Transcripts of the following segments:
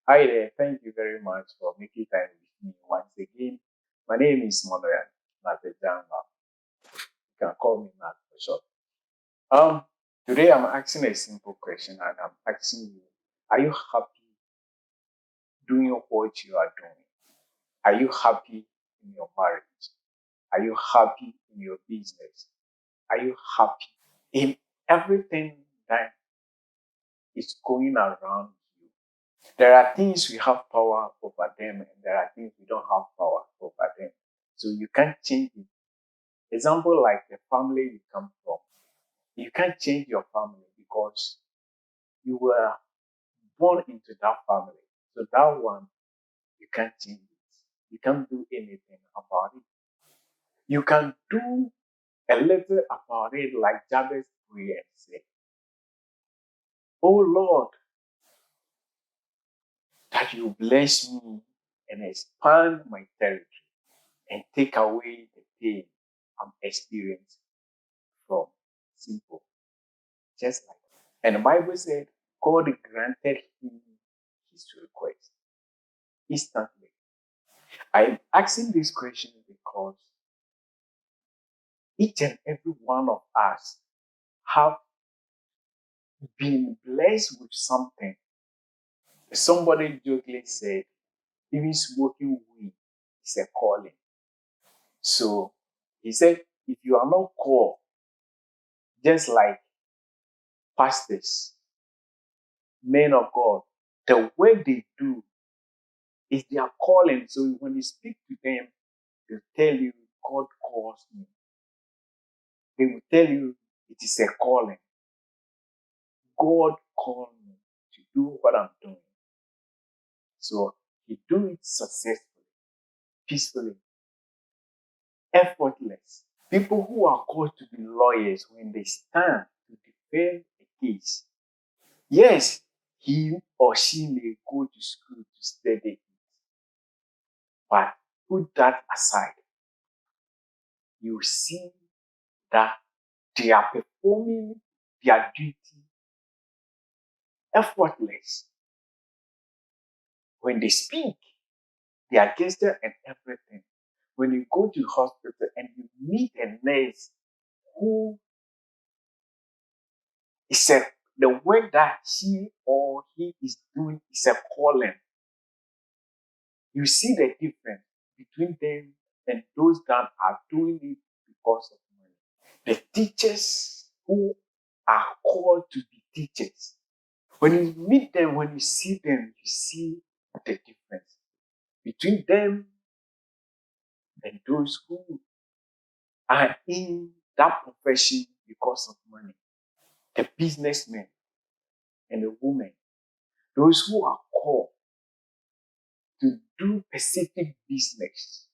Hi there. Thank you very much for making time with me once again. My name is Monoyan Natejanga. You can call me Nat for short. Um, Today I'm asking a simple question and I'm asking you, are you happy doing what you are doing? Are you happy in your marriage? Are you happy in your business? Are you happy in everything that is going around you? There are things we have power over them, and there are things we don't have power over them. So you can't change it. Example like the family you come from. You can't change your family because you were born into that family. So that one, you can't change it. You can't do anything about it. You can do a little about it like Jabez prayer and say, Oh Lord, that you bless me and expand my territory and take away the pain I'm experiencing from simple. Just like that. And the Bible said God granted him his request instantly. I'm asking this question because each and every one of us have been blessed with something. Somebody jokingly said, even smoking weed is a calling. So he said, if you are not called, just like pastors, men of God, the work they do is their calling. So when you speak to them, they'll tell you, God calls me. They will tell you it is a calling. God called me to do what I'm doing. So he do it successfully, peacefully, effortless. People who are called to be lawyers, when they stand to defend a case, yes, he or she may go to school to study it, but put that aside. You see that they are performing their duty effortless. When they speak, their gesture and everything. When you go to the hospital and you meet a nurse who is the work that she or he is doing is a calling, you see the difference between them and those that are doing it because of money. The teachers who are called to be teachers, when you meet them, when you see them, you see the difference between them and those who are in that profession because of money. The businessmen and the women, those who are called to do specific business.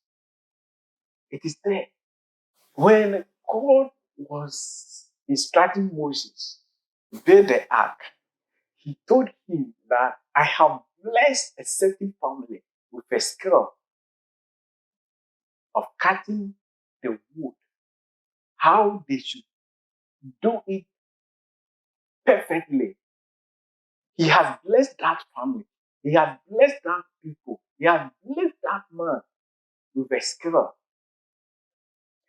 It is there. When God was instructing Moses to build the ark, he told him that I have blessed a certain family with a skill of cutting the wood, how they should do it perfectly. He has blessed that family. He has blessed that people. He has blessed that man with a skill.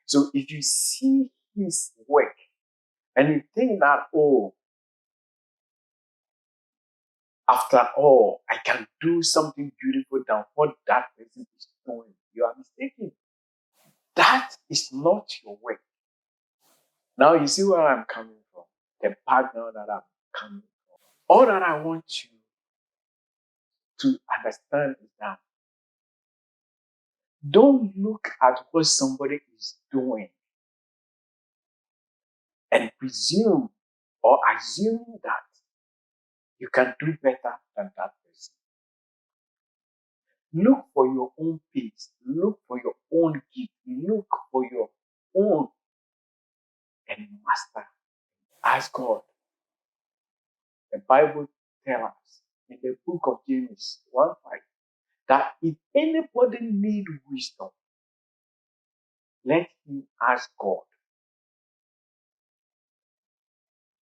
So if you see his work and you think that, oh, after all, I can do something beautiful than what that person is doing, you are mistaken. That is not your work. Now you see where I'm coming from, the background that I'm coming from. All that I want you to understand is that don't look at what somebody is doing and presume or assume that you can do better than that person. Look for your own pace. Look for your own gift. Look for your own and master. Ask God. The Bible tells us in the book of James 1:5 that if anybody need wisdom, let him ask God.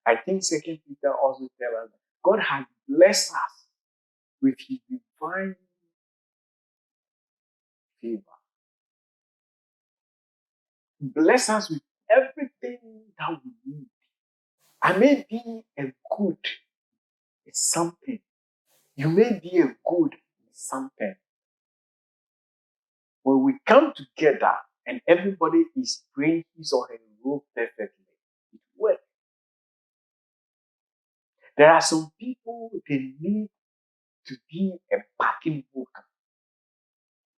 I think Second Peter also tells us that God has blessed us with his divine favor. Bless us with everything that we need. I may be a good in something. You may be a good in something. When we come together and everybody is playing his or her role perfectly, it works. There are some people, they need to be a backing vocal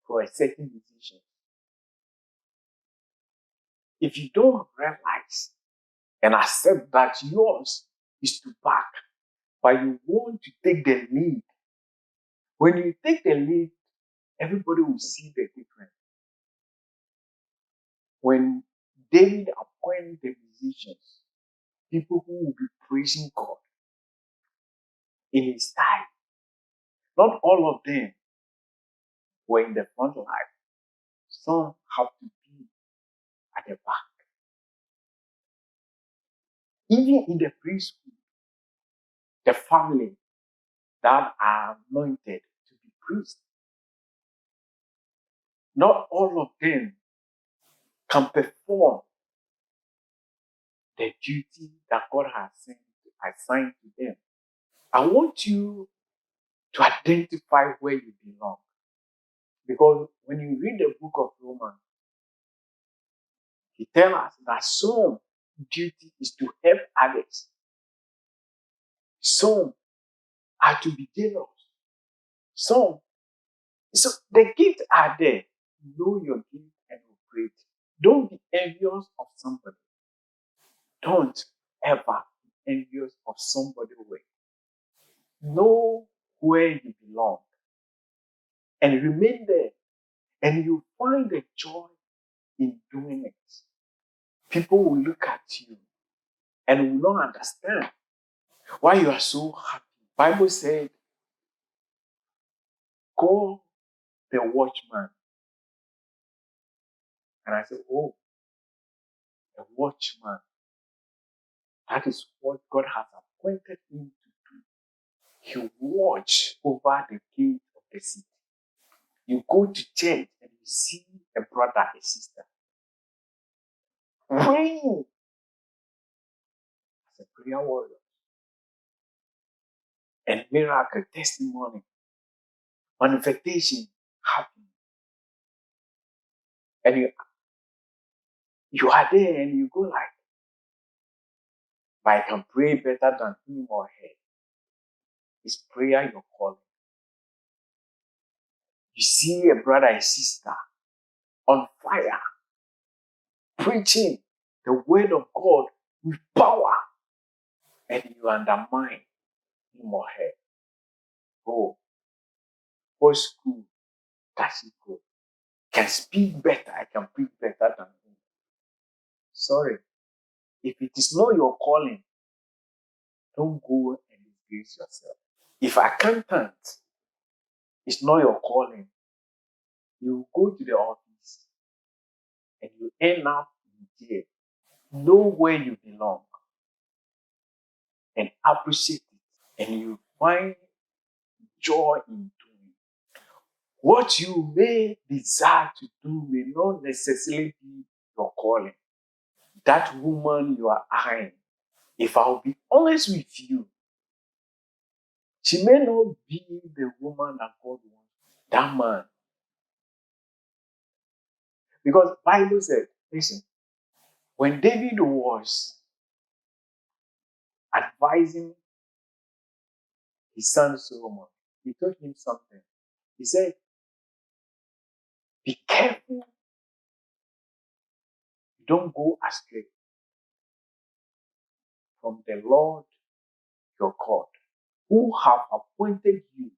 for a certain decision. If you don't realize and accept that yours is to back, but you want to take the lead, when you take the lead, everybody will see the difference. When David appointed the musicians, people who will be praising God in his time, not all of them were in the front line. Some have to be at the back. Even in the priesthood, the family that are anointed to be priests, not all of them can perform the duty that God has assigned to them. I want you to identify where you belong. Because when you read the book of Romans, he tells us that some duty is to help others. Some are to be generous. So the gifts are there. Know your gift and operate. Don't be envious of somebody. Don't ever be envious of somebody's way. Know where you belong and remain there, and you find the joy in doing it. People will look at you and will not understand why you are so happy. Bible said, call the watchman. And I said, oh, the watchman. That is what God has appointed him to do. He watch over the gate of the city. You go to church and you see a brother, a sister, praying as a prayer warrior. And miracle, testimony, manifestation happen. And you are there and you go like, but I can pray better than him or her. Is prayer your calling? You see a brother, a sister on fire, preaching the word of God with power, and you undermine him or her. Oh, what school does he go? Can speak better, I can preach better than him. Sorry, if it is not your calling, don't go and disgrace yourself. If accountant is not your calling, you go to the office and you end up in jail. Know where you belong and appreciate it, and you find joy in doing. What you may desire to do may not necessarily be your calling. That woman you are eyeing, if I'll be honest with you, she may not be the woman that God wants. That man. Because Bible said, listen, when David was advising his son Solomon, he told him something. He said, be careful, don't go astray from the Lord your God, who have appointed you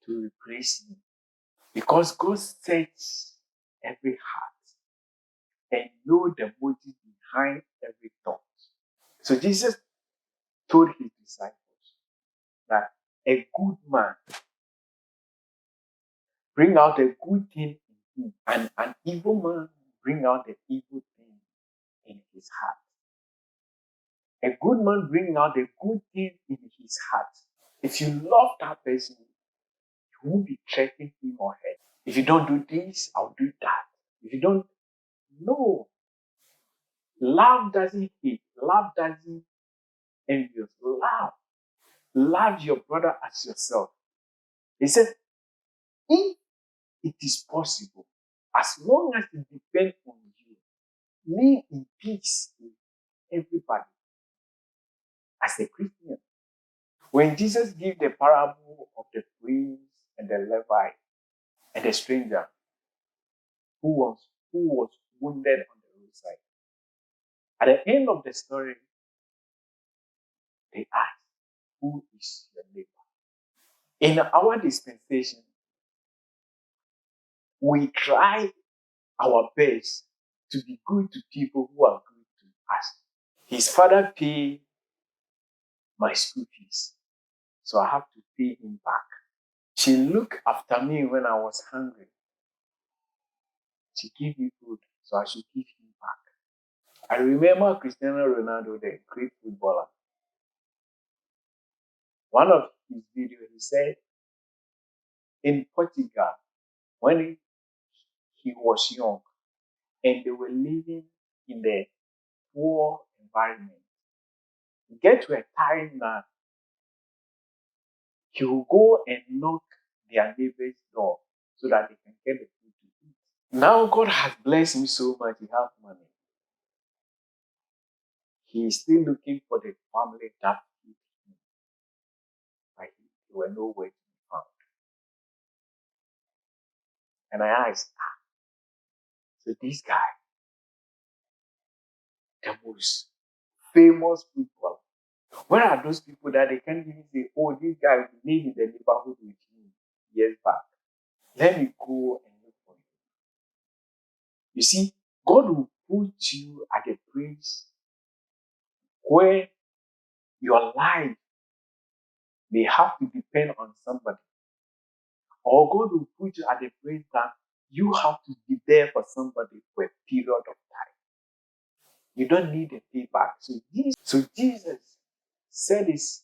to replace me. Because God sets every heart and know the motive behind every thought. So Jesus told his disciples that a good man bring out a good thing in him, and an evil man bring out the evil thing in his heart. A good man bring out the good thing in his heart. If you love that person, You won't be threatening him or her. If you don't do this, I'll do that. If you don't, no. Love doesn't hate. Love doesn't envy. Love your brother as yourself. He said, if it is possible, as long as it depends on you, live in peace with everybody as a Christian. When Jesus gave the parable of the prince and the Levite and the stranger who was wounded on the roadside, at the end of the story, they asked, who is your neighbor? In our dispensation, we try our best to be good to people who are good to us. His father paid my school fees, so I have to pay him back. She looked after me when I was hungry. She gave me food, so I should give him back. I remember Cristiano Ronaldo, the great footballer. One of his videos, he said, in Portugal, when he was young, and they were living in the poor environment, get to a time that he will go and knock their neighbor's door so that they can get the food to eat. Now God has blessed him so much, he has money. He is still looking for the family that feed him, but they were nowhere to be found. And I asked, so this guy, the most famous footballer, where are those people that they can't even say, oh, this guy lived in the neighborhood with me years back? Let me go and look for him. You see, God will put you at a place where your life may have to depend on somebody. Or God will put you at a place that you have to be there for somebody for a period of time. You don't need a payback. So Jesus said this,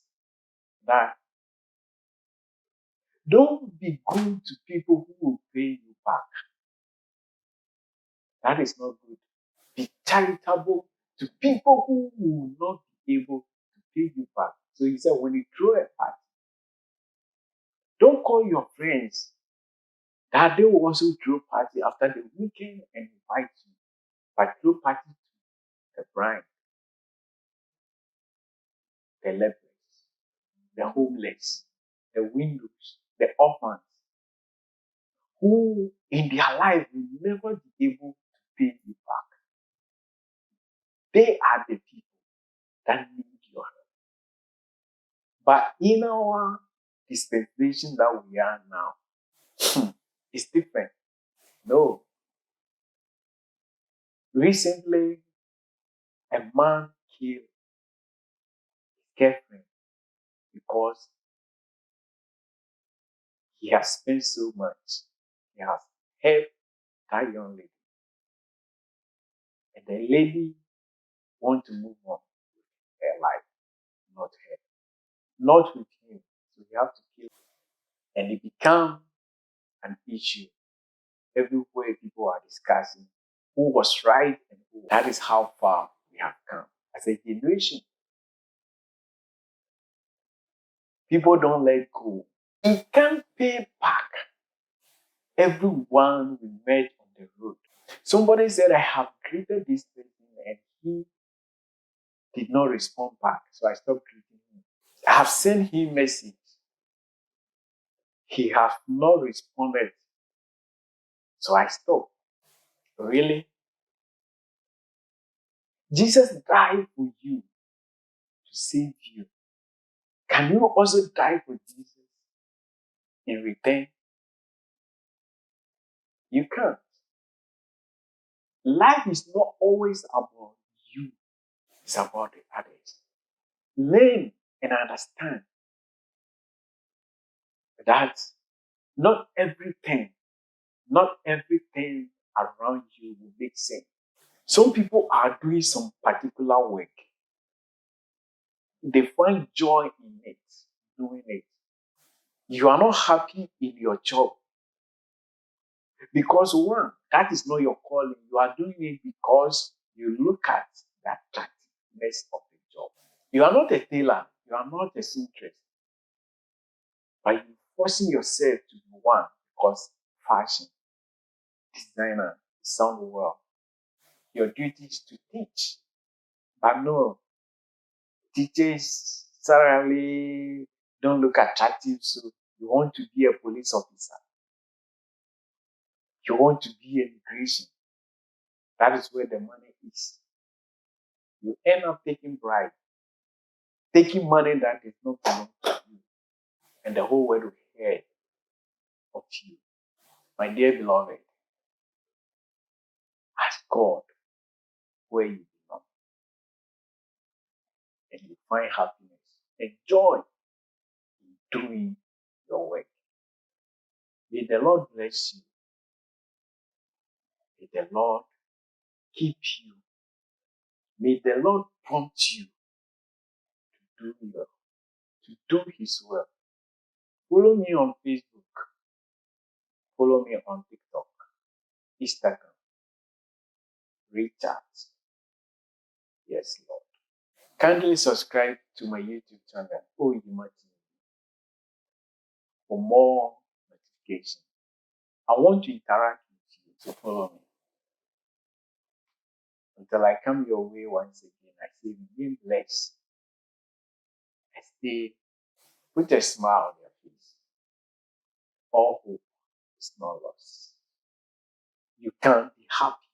that don't be good to people who will pay you back. That is not good. Be charitable to people who will not be able to pay you back. So he said, when you throw a party, don't call your friends that they will also throw party after the weekend and invite you. But throw party to the blind, the lepers, the homeless, the widows, the orphans, who in their life will never be able to pay you back. They are the people that need your help. But in our dispensation that we are now, it's different. No. Recently, a man killed his girlfriend because he has spent so much. He has helped that young lady. And the lady wants to move on with her life, not her. Not with him. So we have to kill him. And it becomes an issue. Everywhere people are discussing who was right and who. That is how far we have come as a generation. People don't let go. We can't pay back everyone we met on the road. Somebody said, I have greeted this person and he did not respond back. So I stopped greeting him. I have sent him message. He has not responded. So I stopped. Really? Jesus died for you to save you. Can you also die for Jesus in return? You can't. Life is not always about you. It's about the others. Learn and understand that not everything around you will make sense. Some people are doing some particular work. They find joy in it, doing it. You are not happy in your job because one, that is not your calling. You are doing it because you look at the attractiveness of the job. You are not a tailor. You are not a seamstress. But you're forcing yourself to be one because fashion, designer, sound well. Your duty is to teach. But no, teachers suddenly don't look attractive, so you want to be a police officer. You want to be immigration. That is where the money is. You end up taking bribe, taking money that does not belong to you, and the whole world will hear of you. My dear beloved, ask God where you belong, and you find happiness and joy in doing your work. May the Lord bless you. May the Lord keep you. May the Lord prompt you to do your, to do His will. Follow me on Facebook. Follow me on TikTok, Instagram, reach out. Yes, Lord. Kindly subscribe to my YouTube channel, Oyimati, for more notifications. I want to interact with you, so follow me. Until I come your way once again, I say, remain blessed. I say, put a smile on your face. All hope is not lost. You can be happy.